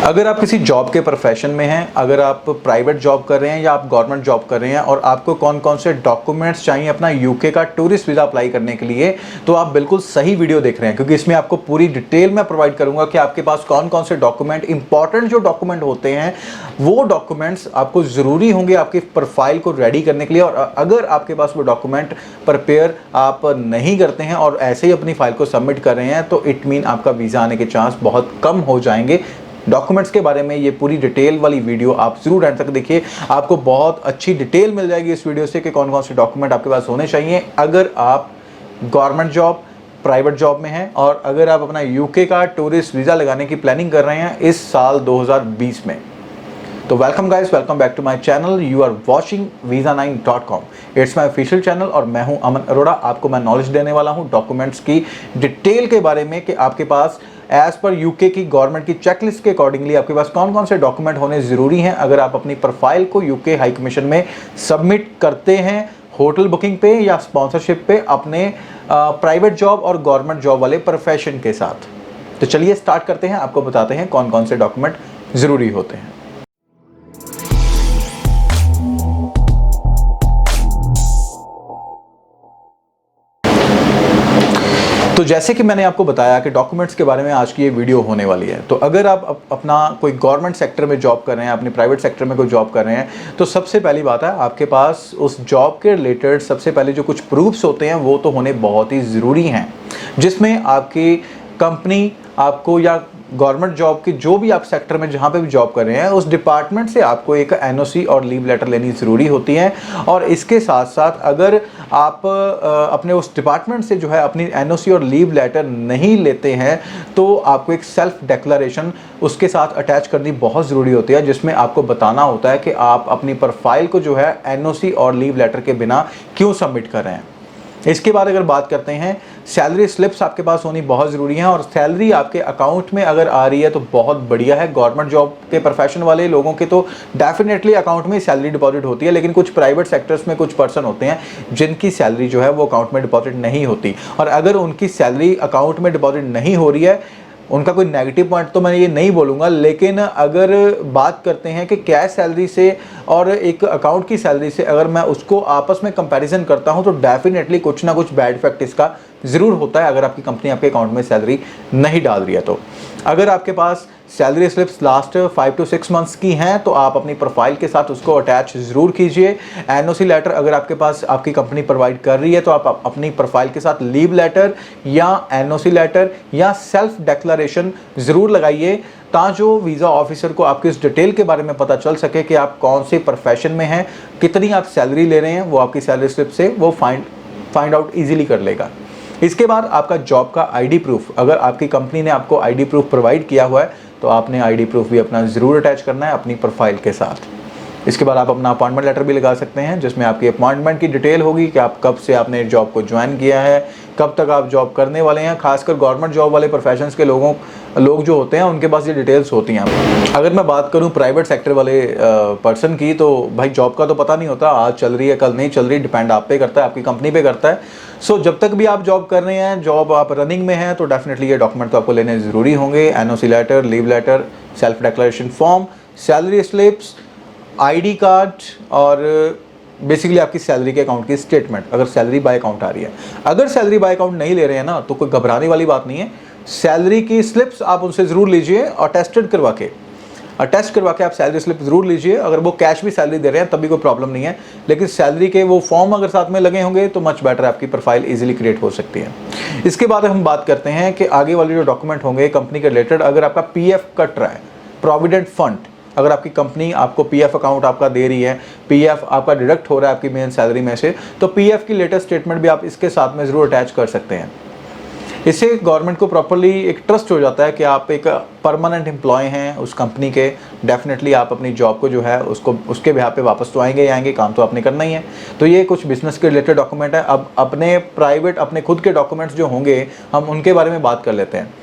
अगर आप किसी जॉब के प्रोफेशन में हैं, अगर आप प्राइवेट जॉब कर रहे हैं या आप गवर्नमेंट जॉब कर रहे हैं और आपको कौन कौन से डॉक्यूमेंट्स चाहिए अपना यूके का टूरिस्ट वीज़ा अप्लाई करने के लिए, तो आप बिल्कुल सही वीडियो देख रहे हैं, क्योंकि इसमें आपको पूरी डिटेल में प्रोवाइड करूंगा कि आपके पास कौन कौन से डॉक्यूमेंट, इंपॉर्टेंट जो डॉक्यूमेंट होते हैं वो डॉक्यूमेंट्स आपको ज़रूरी होंगे आपकी प्रोफाइल को रेडी करने के लिए। और अगर आपके पास वो डॉक्यूमेंट प्रिपेयर आप नहीं करते हैं और ऐसे ही अपनी फाइल को सबमिट कर रहे हैं, तो इट मीन आपका वीज़ा आने के चांस बहुत कम हो जाएंगे। डॉक्यूमेंट्स के बारे में ये पूरी डिटेल वाली वीडियो आप जरूर एंड तक देखिए, आपको बहुत अच्छी डिटेल मिल जाएगी इस वीडियो से कि कौन कौन से डॉक्यूमेंट आपके पास होने चाहिए अगर आप गवर्नमेंट जॉब, प्राइवेट जॉब में हैं और अगर आप अपना यूके का टूरिस्ट वीज़ा लगाने की प्लानिंग कर रहे हैं इस साल 2020 में। तो welcome guys, welcome back to my channel. You are watching visa9.com। It's my official channel और मैं हूं अमन अरोड़ा। आपको मैं नॉलेज देने वाला हूं डॉक्यूमेंट्स की डिटेल के बारे में कि आपके पास एज पर यूके की गवर्नमेंट की चेकलिस्ट के अकॉर्डिंगली आपके पास कौन कौन से डॉक्यूमेंट होने ज़रूरी हैं अगर आप अपनी प्रोफाइल को यूके हाई कमीशन में सबमिट करते हैं होटल बुकिंग पे या स्पॉन्सरशिप पे अपने प्राइवेट जॉब और गवर्नमेंट जॉब वाले प्रोफेशन के साथ। तो चलिए स्टार्ट करते हैं, आपको बताते हैं कौन कौन से डॉक्यूमेंट ज़रूरी होते हैं। तो जैसे कि मैंने आपको बताया कि डॉक्यूमेंट्स के बारे में आज की ये वीडियो होने वाली है। तो अगर आप अपना कोई गवर्नमेंट सेक्टर में जॉब कर रहे हैं, अपनी प्राइवेट सेक्टर में कोई जॉब कर रहे हैं, तो सबसे पहली बात है आपके पास उस जॉब के रिलेटेड सबसे पहले जो कुछ प्रूफ्स होते हैं वो तो होने बहुत ही ज़रूरी हैं, जिसमें आपकी कंपनी आपको या गवर्नमेंट जॉब की जो भी आप सेक्टर में जहाँ पे भी जॉब कर रहे हैं उस डिपार्टमेंट से आपको एक एनओसी और लीव लेटर लेनी ज़रूरी होती है। और इसके साथ साथ अगर आप अपने उस डिपार्टमेंट से जो है अपनी एनओसी और लीव लेटर नहीं लेते हैं तो आपको एक सेल्फ डिक्लेरेशन उसके साथ अटैच करनी बहुत ज़रूरी होती है, जिसमें आपको बताना होता है कि आप अपनी प्रोफाइल को जो है एनओसी और लीव लेटर के बिना क्यों सबमिट कर रहे हैं। इसके बाद अगर बात करते हैं, सैलरी स्लिप्स आपके पास होनी बहुत ज़रूरी है और सैलरी आपके अकाउंट में अगर आ रही है तो बहुत बढ़िया है। गवर्नमेंट जॉब के प्रोफेशन वाले लोगों के तो डेफिनेटली अकाउंट में सैलरी डिपॉजिट होती है, लेकिन कुछ प्राइवेट सेक्टर्स में कुछ पर्सन होते हैं जिनकी सैलरी जो है वो अकाउंट में डिपॉजिट नहीं होती। और अगर उनकी सैलरी अकाउंट में डिपॉजिट नहीं हो रही है, उनका कोई नेगेटिव पॉइंट तो मैं ये नहीं बोलूँगा, लेकिन अगर बात करते हैं कि कैश सैलरी से और एक अकाउंट की सैलरी से अगर मैं उसको आपस में कंपैरिजन करता हूं तो डेफिनेटली कुछ ना कुछ बैड इफेक्ट इसका ज़रूर होता है अगर आपकी कंपनी आपके अकाउंट में सैलरी नहीं डाल रही है। तो अगर आपके पास salary slips last 5 to 6 months की हैं तो आप अपनी प्रोफाइल के साथ उसको अटैच ज़रूर कीजिए। एनओसी लेटर अगर आपके पास आपकी कंपनी प्रोवाइड कर रही है तो आप अपनी प्रोफाइल के साथ लीव लेटर या एनओसी लेटर या सेल्फ डिक्लेरेशन ज़रूर लगाइए, ताजो वीज़ा ऑफिसर को आपकी इस डिटेल के बारे में पता चल सके कि आप कौन से प्रोफेशन में हैं, कितनी आप सैलरी ले रहे हैं, वो आपकी सैलरी स्लिप से वो फाइंड आउट ईजिली कर लेगा। इसके बाद आपका जॉब का आईडी प्रूफ, अगर आपकी कंपनी ने आपको आईडी प्रूफ प्रोवाइड किया हुआ है तो आपने आईडी प्रूफ भी अपना ज़रूर अटैच करना है अपनी प्रोफाइल के साथ। इसके बाद आप अपना अपॉइंटमेंट लेटर भी लगा सकते हैं, जिसमें आपकी अपॉइंटमेंट की डिटेल होगी कि आप कब से आपने जॉब को ज्वाइन किया है, कब तक आप जॉब करने वाले हैं। खासकर गवर्नमेंट जॉब वाले प्रोफेशंस के लोग जो होते हैं उनके पास ये डिटेल्स होती हैं। अगर मैं बात करूं प्राइवेट सेक्टर वाले पर्सन की, तो भाई जॉब का तो पता नहीं होता, आज चल रही है कल नहीं चल रही, डिपेंड आप पे करता है, आपकी कंपनी पे करता है। सो जब तक भी आप जॉब कर रहे हैं, जॉब आप रनिंग में हैं, तो डेफिनेटली ये डॉक्यूमेंट तो आपको लेने ज़रूरी होंगे। NOC letter, leave letter, self declaration form, salary slips, ID card और बेसिकली आपकी सैलरी के अकाउंट की स्टेटमेंट अगर सैलरी बाय अकाउंट आ रही है। अगर सैलरी बाय अकाउंट नहीं ले रहे हैं ना तो कोई घबराने वाली बात नहीं है, सैलरी की स्लिप्स आप उनसे ज़रूर लीजिए और अटेस्ट करवा के आप सैलरी स्लिप ज़रूर लीजिए। अगर वो कैश भी सैलरी दे रहे हैं तभी कोई प्रॉब्लम नहीं है, लेकिन सैलरी के वो फॉर्म अगर साथ में लगे होंगे तो मच बेटर आपकी प्रोफाइल इजीली क्रिएट हो सकती है। इसके बाद हम बात करते हैं कि आगे वाले जो डॉक्यूमेंट होंगे कंपनी के रिलेटेड, अगर आपका पीएफ कट रहा है, प्रोविडेंट फंड, अगर आपकी कंपनी आपको पीएफ अकाउंट आपका दे रही है, पीएफ आपका डिडक्ट हो रहा है आपकी मेन सैलरी में से, तो पीएफ की लेटेस्ट स्टेटमेंट भी आप इसके साथ में ज़रूर अटैच कर सकते हैं। इससे गवर्नमेंट को प्रॉपर्ली एक ट्रस्ट हो जाता है कि आप एक परमानेंट एम्प्लॉय हैं उस कंपनी के। डेफिनेटली आप अपनी जॉब को जो है उसको उसके बिहाफ पे वापस तो आएंगे ही आएंगे, काम तो आपने करना ही है। तो ये कुछ बिजनेस के रिलेटेड डॉक्यूमेंट है। अब अपने प्राइवेट अपने खुद के डॉक्यूमेंट्स जो होंगे हम उनके बारे में बात कर लेते हैं।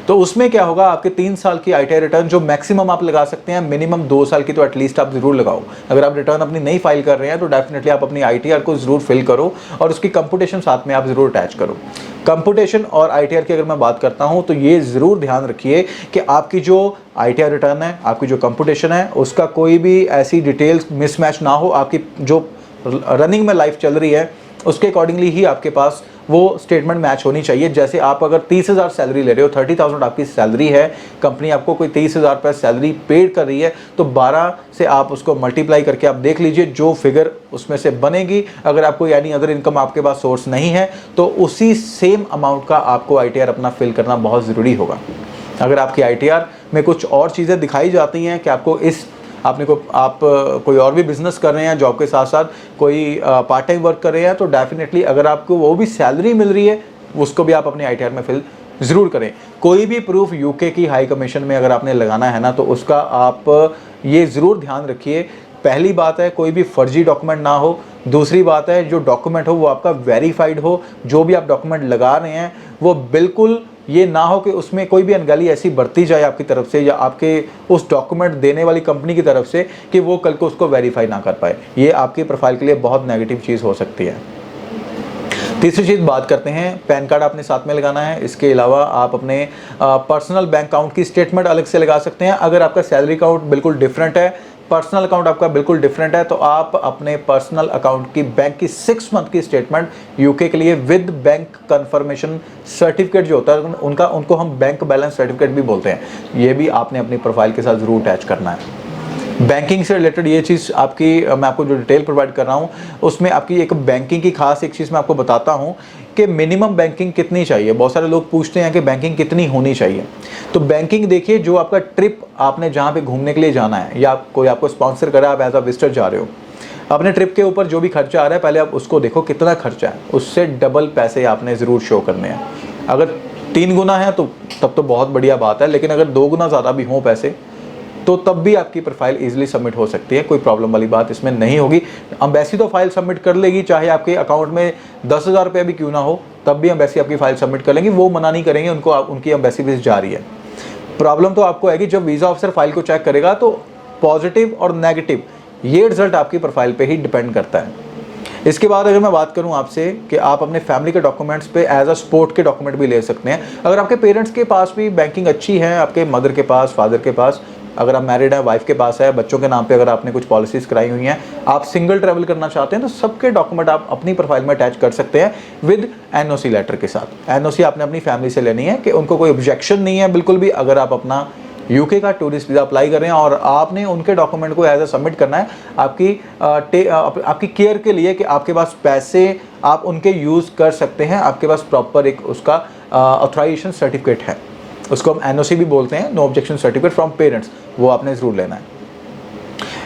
तो उसमें क्या होगा, आपके 3 साल की ITR रिटर्न जो मैक्सिमम आप लगा सकते हैं, मिनिमम 2 साल की तो एटलीस्ट आप जरूर लगाओ। अगर आप रिटर्न अपनी नहीं फाइल कर रहे हैं तो डेफिनेटली आप अपनी ITR को जरूर फिल करो और उसकी कंप्यूटेशन साथ में आप जरूर अटैच करो। कंप्यूटेशन और ITR की अगर मैं बात करता हूं तो ये जरूर ध्यान रखिए कि आपकी जो ITR रिटर्न है, आपकी जो कंप्यूटेशन है, उसका कोई भी ऐसी डिटेल्स मिसमैच ना हो। आपकी जो रनिंग में लाइफ चल रही है उसके अकॉर्डिंगली ही आपके पास वो स्टेटमेंट मैच होनी चाहिए। जैसे आप अगर 30,000 सैलरी ले रहे हो, 30,000 आपकी सैलरी है, कंपनी आपको कोई 30,000 रुपये सैलरी पेड कर रही है, तो 12 से आप उसको मल्टीप्लाई करके आप देख लीजिए जो फिगर उसमें से बनेगी। अगर आपको एनी अदर इनकम आपके पास सोर्स नहीं है तो उसी सेम अमाउंट का आपको ITR अपना फिल करना बहुत ज़रूरी होगा। अगर आपकी ITR में कुछ और चीज़ें दिखाई जाती हैं कि आपको आप कोई और भी बिजनेस कर रहे हैं, जॉब के साथ साथ कोई पार्ट टाइम वर्क कर रहे हैं, तो डेफिनेटली अगर आपको वो भी सैलरी मिल रही है उसको भी आप अपने ITR में फिल ज़रूर करें। कोई भी प्रूफ UK की हाई कमीशन में अगर आपने लगाना है ना, तो उसका आप ये ज़रूर ध्यान रखिए। पहली बात है कोई भी फर्जी डॉक्यूमेंट ना हो। दूसरी बात है जो डॉक्यूमेंट हो वो आपका वेरीफाइड हो। जो भी आप डॉक्यूमेंट लगा रहे हैं वो बिल्कुल ये ना हो कि उसमें कोई भी अनगली ऐसी बरती जाए आपकी तरफ से या आपके उस डॉक्यूमेंट देने वाली कंपनी की तरफ से कि वो कल को उसको वेरीफाई ना कर पाए। ये आपकी प्रोफाइल के लिए बहुत नेगेटिव चीज़ हो सकती है। तीसरी चीज़ बात करते हैं, पैन कार्ड आपने साथ में लगाना है। इसके अलावा आप अपने पर्सनल बैंक अकाउंट की स्टेटमेंट अलग से लगा सकते हैं। अगर आपका सैलरी अकाउंट बिल्कुल डिफरेंट है, पर्सनल अकाउंट आपका बिल्कुल डिफरेंट है, तो आप अपने पर्सनल अकाउंट की बैंक की 6 मंथ की स्टेटमेंट UK के लिए विद बैंक कंफर्मेशन सर्टिफिकेट जो होता है उनको हम बैंक बैलेंस सर्टिफिकेट भी बोलते हैं, ये भी आपने अपनी प्रोफाइल के साथ ज़रूर अटैच करना है। बैंकिंग से रिलेटेड ये चीज़ मैं आपको जो डिटेल प्रोवाइड कर रहा हूँ उसमें आपकी एक बैंकिंग की खास एक चीज़ मैं आपको बताता हूँ कि मिनिमम बैंकिंग कितनी चाहिए। बहुत सारे लोग पूछते हैं कि बैंकिंग कितनी होनी चाहिए। तो बैंकिंग देखिए, जो आपका ट्रिप आपने जहाँ पे घूमने के लिए जाना है या कोई आपको स्पॉन्सर करा, आप एज अ विजिटर जा रहे हो, अपने ट्रिप के ऊपर जो भी खर्चा आ रहा है पहले आप उसको देखो कितना खर्चा है, उससे डबल पैसे आपने ज़रूर शो करने हैं। अगर 3 गुना है तो तब तो बहुत बढ़िया बात है, लेकिन अगर 2 गुना ज़्यादा भी हों पैसे तो तब भी आपकी प्रोफाइल इजीली सबमिट हो सकती है। कोई प्रॉब्लम वाली बात इसमें नहीं होगी। एम्बेसी तो फाइल सबमिट कर लेगी, चाहे आपके अकाउंट में 10,000 रुपये भी क्यों ना हो, तब भी एम्बेसी आपकी फाइल सबमिट कर लेंगी। वो मना नहीं करेंगे, उनकी एम्बेसी विजिट जारी है। प्रॉब्लम तो आपको आएगी जब वीज़ा ऑफिसर फाइल को चेक करेगा, तो पॉजिटिव और नेगेटिव ये रिजल्ट आपकी प्रोफाइल पर ही डिपेंड करता है। इसके बाद अगर मैं बात करूं आपसे कि आप अपने फैमिली के डॉक्यूमेंट्स पे एज अ सपोर्ट के डॉक्यूमेंट भी ले सकते हैं। अगर आपके पेरेंट्स के पास भी बैंकिंग अच्छी है, आपके मदर के पास, फादर के पास, अगर आप मैरिड है, वाइफ के पास है, बच्चों के नाम पे अगर आपने कुछ पॉलिसीज कराई हुई हैं, आप सिंगल ट्रैवल करना चाहते हैं, तो सबके डॉक्यूमेंट आप अपनी प्रोफाइल में अटैच कर सकते हैं विद NOC लेटर के साथ। NOC आपने अपनी फैमिली से लेनी है कि उनको कोई ऑब्जेक्शन नहीं है बिल्कुल भी। अगर आप अपना UK का टूरिस्ट वीज़ा अप्लाई कर रहे हैं और आपने उनके डॉक्यूमेंट को एज अ सबमिट करना है आपकी केयर के लिए कि आपके पास पैसे आप उनके यूज़ कर सकते हैं, आपके पास प्रॉपर एक उसका ऑथराइजेशन सर्टिफिकेट है, उसको हम NOC भी बोलते हैं, no objection certificate from parents, वो आपने ज़रूर लेना है।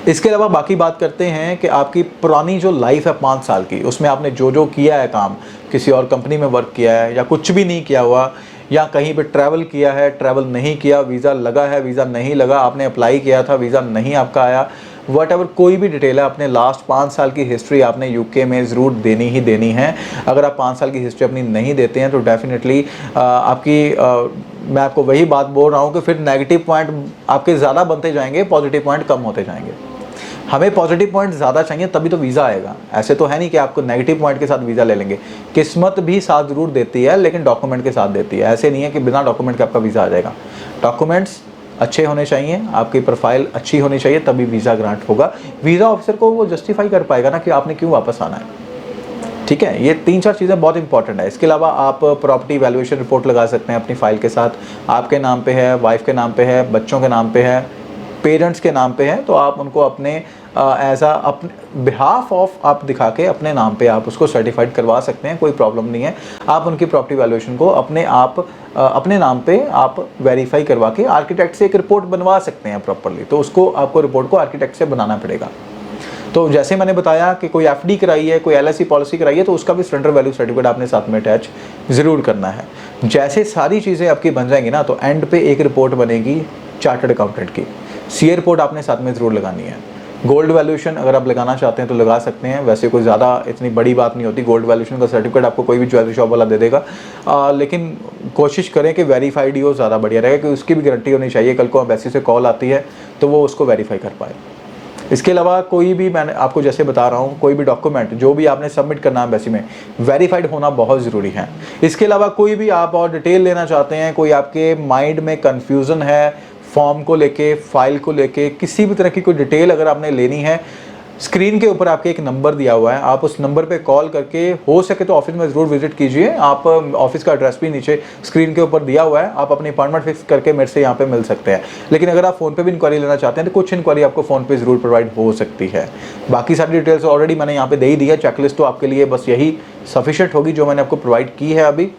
इसके अलावा बाकी बात करते हैं कि आपकी पुरानी जो लाइफ है 5 साल की, उसमें आपने जो जो किया है काम, किसी और कंपनी में वर्क किया है या कुछ भी नहीं किया हुआ, या कहीं पे ट्रैवल किया है, ट्रैवल नहीं किया, वीज़ा लगा है, वीज़ा नहीं लगा, आपने अप्लाई किया था, वीज़ा नहीं आपका आया, वट कोई भी डिटेल है, अपने लास्ट 5 साल की हिस्ट्री आपने UK में ज़रूर देनी ही देनी है। अगर आप 5 साल की हिस्ट्री अपनी नहीं देते हैं तो डेफिनेटली मैं आपको वही बात बोल रहा हूँ कि फिर नेगेटिव पॉइंट आपके ज़्यादा बनते जाएंगे, पॉजिटिव पॉइंट कम होते जाएंगे। हमें पॉजिटिव पॉइंट ज़्यादा चाहिए तभी तो वीज़ा आएगा। ऐसे तो है नहीं कि आपको नेगेटिव पॉइंट के साथ वीज़ा ले लेंगे। किस्मत भी साथ ज़रूर देती है, लेकिन डॉक्यूमेंट के साथ देती है। ऐसे नहीं है कि बिना डॉक्यूमेंट के आपका वीज़ा आ जाएगा। डॉक्यूमेंट्स अच्छे होने चाहिए, आपकी प्रोफाइल अच्छी होनी चाहिए, तभी वीज़ा ग्रांट होगा। वीज़ा ऑफिसर को वो जस्टिफाई कर पाएगा ना कि आपने क्यों वापस आना है। ठीक है, ये 3-4 चीज़ें बहुत इंपॉर्टेंट है। इसके अलावा आप प्रॉपर्टी वैल्यूएशन रिपोर्ट लगा सकते हैं अपनी फाइल के साथ। आपके नाम पे है, वाइफ के नाम पे है, बच्चों के नाम पे है, पेरेंट्स के नाम पे है, तो आप उनको अपने एज अपने बिहाफ ऑफ आप दिखा के अपने नाम पे आप उसको सर्टिफाइड करवा सकते हैं, कोई प्रॉब्लम नहीं है। आप उनकी प्रॉपर्टी वैल्यूएशन को अपने नाम पे आप वेरीफाई करवा के आर्किटेक्ट से एक रिपोर्ट बनवा सकते हैं प्रॉपरली। तो उसको आपको रिपोर्ट को आर्किटेक्ट से बनाना पड़ेगा। तो जैसे मैंने बताया कि कोई FD कराई है, कोई LIC पॉलिसी कराई है, तो उसका भी सरेंडर वैल्यू सर्टिफिकेट आपने साथ में अटैच ज़रूर करना है। जैसे सारी चीज़ें आपकी बन जाएंगी ना, तो एंड पे एक रिपोर्ट बनेगी चार्टर्ड अकाउंटेंट की। CA रिपोर्ट आपने साथ में ज़रूर लगानी है। गोल्ड वैल्यूएशन अगर आप लगाना चाहते हैं तो लगा सकते हैं, वैसे कोई ज़्यादा इतनी बड़ी बात नहीं होती। गोल्ड वैल्यूएशन का सर्टिफिकेट आपको कोई भी ज्वेलरी शॉप वाला दे देगा, लेकिन कोशिश करें कि वेरीफाइड ही हो, ज़्यादा बढ़िया रहेगा, क्योंकि उसकी भी गारंटी होनी चाहिए, कल को एम्बेसी से कॉल आती है तो वो उसको वेरीफाई कर पाए। इसके अलावा कोई भी, मैंने आपको जैसे बता रहा हूँ, कोई भी डॉक्यूमेंट जो भी आपने सबमिट करना है एम्बेसी में, वेरीफाइड होना बहुत ज़रूरी है। इसके अलावा कोई भी आप और डिटेल लेना चाहते हैं, कोई आपके माइंड में कन्फ्यूज़न है फॉर्म को लेके, फाइल को लेके, किसी भी तरह की कोई डिटेल अगर आपने लेनी है, स्क्रीन के ऊपर आपके एक नंबर दिया हुआ है, आप उस नंबर पे कॉल करके, हो सके तो ऑफिस में ज़रूर विजिट कीजिए। आप ऑफिस का एड्रेस भी नीचे स्क्रीन के ऊपर दिया हुआ है, आप अपनी अपॉइंटमेंट फिक्स करके मेरे से यहाँ पे मिल सकते हैं। लेकिन अगर आप फ़ोन पे भी इंक्वायरी लेना चाहते हैं तो कुछ इंक्वायरी आपको फ़ोन पे ज़रूर प्रोवाइड हो सकती है। बाकी सारी डिटेल्स ऑलरेडी मैंने यहाँ पर दे ही दी है, चेकलिस्ट तो आपके लिए बस यही सफिशेंट होगी जो मैंने आपको प्रोवाइड की है। अभी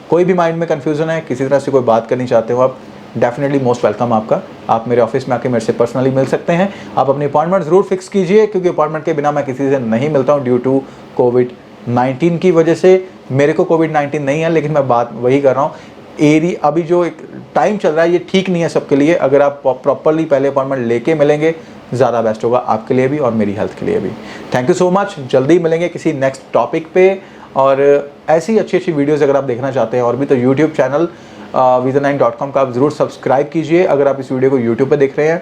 कोई भी माइंड में कन्फ्यूज़न है, किसी तरह से कोई बात करनी चाहते हो आप, डेफिनेटली मोस्ट वेलकम आपका। आप मेरे ऑफिस में आके मेरे से पर्सनली मिल सकते हैं। आप अपनी अपॉइंटमेंट ज़रूर फिक्स कीजिए, क्योंकि अपॉइंटमेंट के बिना मैं किसी से नहीं मिलता हूँ ड्यू टू कोविड-19 की वजह से। मेरे को कोविड-19 नहीं है, लेकिन मैं बात वही कर रहा हूँ, अभी जो एक टाइम चल रहा है ये ठीक नहीं है सबके लिए। अगर आप प्रॉपरली पहले अपॉइंटमेंट लेके मिलेंगे ज़्यादा बेस्ट होगा आपके लिए भी और मेरी हेल्थ के लिए भी। Thank you so much. जल्दी मिलेंगे किसी नेक्स्ट टॉपिक पे, और ऐसी अच्छी वीडियोज़ अगर आप देखना चाहते हैं और भी, तो यूट्यूब चैनल vision9.com का आप ज़रूर सब्सक्राइब कीजिए अगर आप इस वीडियो को यूट्यूब पे देख रहे हैं।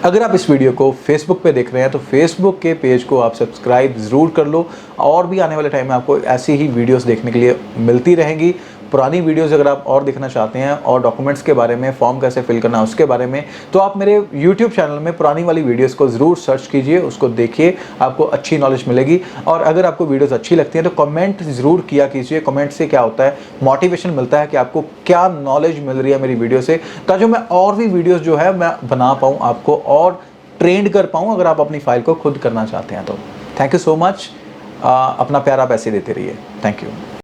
अगर आप इस वीडियो को फेसबुक पे देख रहे हैं तो फेसबुक के पेज को आप सब्सक्राइब ज़रूर कर लो, और भी आने वाले टाइम में आपको ऐसी ही वीडियोस देखने के लिए मिलती रहेंगी। पुरानी वीडियोस अगर आप और देखना चाहते हैं, और डॉक्यूमेंट्स के बारे में, फॉर्म कैसे फिल करना है उसके बारे में, तो आप मेरे यूट्यूब चैनल में पुरानी वाली वीडियोस को ज़रूर सर्च कीजिए, उसको देखिए, आपको अच्छी नॉलेज मिलेगी। और अगर आपको वीडियोस अच्छी लगती हैं तो कमेंट ज़रूर किया कीजिए। कमेंट से क्या होता है, मोटिवेशन मिलता है कि आपको क्या नॉलेज मिल रही है मेरी वीडियो से, ताकि मैं और भी वीडियोज़ जो है मैं बना पाऊँ, आपको और ट्रेंड कर पाऊँ अगर आप अपनी फाइल को खुद करना चाहते हैं तो। Thank you so much. अपना प्यार आप ऐसे देते रहिए। Thank you.